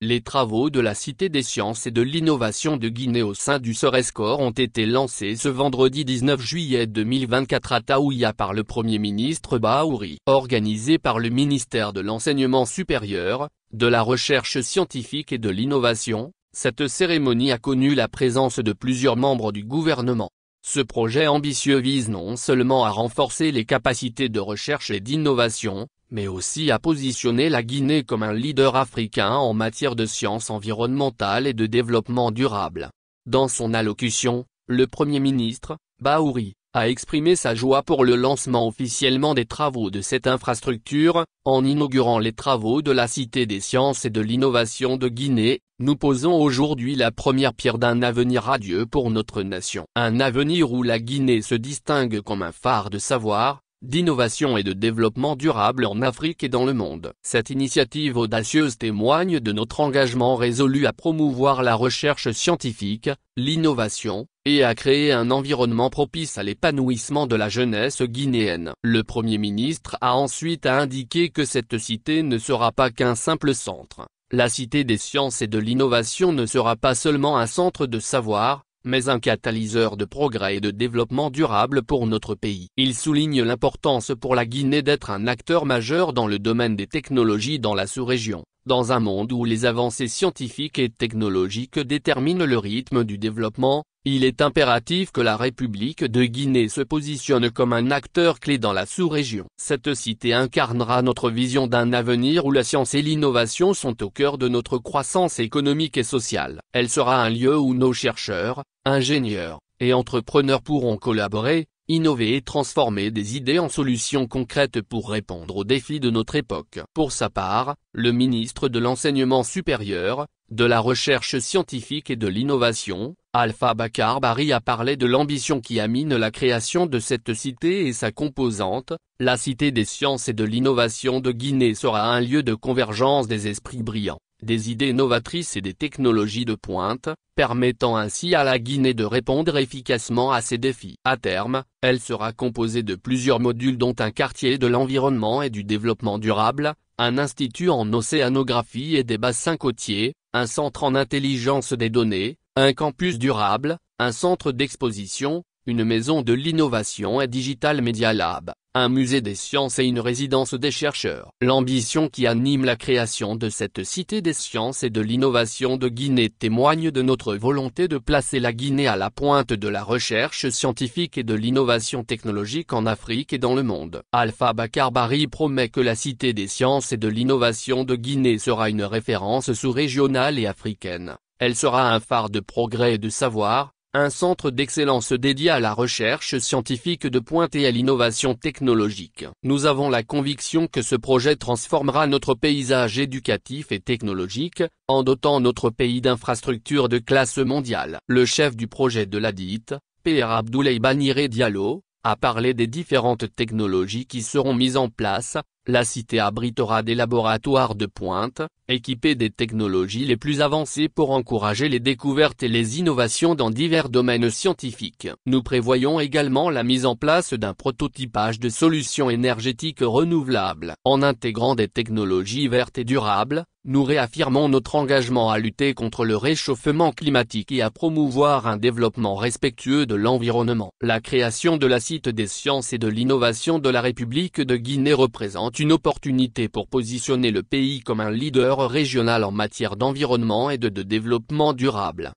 Les travaux de la Cité des sciences et de l'innovation de Guinée au sein du Sorescore ont été lancés ce vendredi 19 juillet 2024 à Taouya par le Premier ministre Bahouri. Organisé par le ministère de l'Enseignement supérieur, de la Recherche scientifique et de l'Innovation, cette cérémonie a connu la présence de plusieurs membres du gouvernement. Ce projet ambitieux vise non seulement à renforcer les capacités de recherche et d'innovation, mais aussi à positionner la Guinée comme un leader africain en matière de sciences environnementales et de développement durable. Dans son allocution, le Premier ministre, Bahouri, a exprimé sa joie pour le lancement officiellement des travaux de cette infrastructure. En inaugurant les travaux de la Cité des sciences et de l'innovation de Guinée, nous posons aujourd'hui la première pierre d'un avenir radieux pour notre nation. Un avenir où la Guinée se distingue comme un phare de savoir, d'innovation et de développement durable en Afrique et dans le monde. Cette initiative audacieuse témoigne de notre engagement résolu à promouvoir la recherche scientifique, l'innovation, et à créer un environnement propice à l'épanouissement de la jeunesse guinéenne. Le Premier ministre a ensuite indiqué que cette cité ne sera pas qu'un simple centre. La Cité des sciences et de l'innovation ne sera pas seulement un centre de savoir, mais un catalyseur de progrès et de développement durable pour notre pays. Il souligne l'importance pour la Guinée d'être un acteur majeur dans le domaine des technologies dans la sous-région, dans un monde où les avancées scientifiques et technologiques déterminent le rythme du développement. Il est impératif que la République de Guinée se positionne comme un acteur clé dans la sous-région. Cette cité incarnera notre vision d'un avenir où la science et l'innovation sont au cœur de notre croissance économique et sociale. Elle sera un lieu où nos chercheurs, ingénieurs et entrepreneurs pourront collaborer, innover et transformer des idées en solutions concrètes pour répondre aux défis de notre époque. Pour sa part, le ministre de l'Enseignement supérieur, de la Recherche scientifique et de l'Innovation, Alpha Bakar Barry, a parlé de l'ambition qui anime la création de cette cité et sa composante. La Cité des sciences et de l'innovation de Guinée sera un lieu de convergence des esprits brillants, des idées novatrices et des technologies de pointe, permettant ainsi à la Guinée de répondre efficacement à ces défis. À terme, elle sera composée de plusieurs modules dont un quartier de l'environnement et du développement durable, un institut en océanographie et des bassins côtiers, un centre en intelligence des données, un campus durable, un centre d'exposition, une maison de l'innovation et Digital Media Lab, un musée des sciences et une résidence des chercheurs. L'ambition qui anime la création de cette Cité des sciences et de l'innovation de Guinée témoigne de notre volonté de placer la Guinée à la pointe de la recherche scientifique et de l'innovation technologique en Afrique et dans le monde. Alpha Bakar Barry promet que la Cité des sciences et de l'innovation de Guinée sera une référence sous-régionale et africaine. Elle sera un phare de progrès et de savoir, un centre d'excellence dédié à la recherche scientifique de pointe et à l'innovation technologique. Nous avons la conviction que ce projet transformera notre paysage éducatif et technologique, en dotant notre pays d'infrastructures de classe mondiale. Le chef du projet de l'ADIT, Pr Abdoulaye Baniré Diallo, a parlé des différentes technologies qui seront mises en place. La cité abritera des laboratoires de pointe, équipés des technologies les plus avancées pour encourager les découvertes et les innovations dans divers domaines scientifiques. Nous prévoyons également la mise en place d'un prototypage de solutions énergétiques renouvelables. En intégrant des technologies vertes et durables, nous réaffirmons notre engagement à lutter contre le réchauffement climatique et à promouvoir un développement respectueux de l'environnement. La création de la Cité des sciences et de l'innovation de la République de Guinée représente une opportunité pour positionner le pays comme un leader régional en matière d'environnement et de développement durable.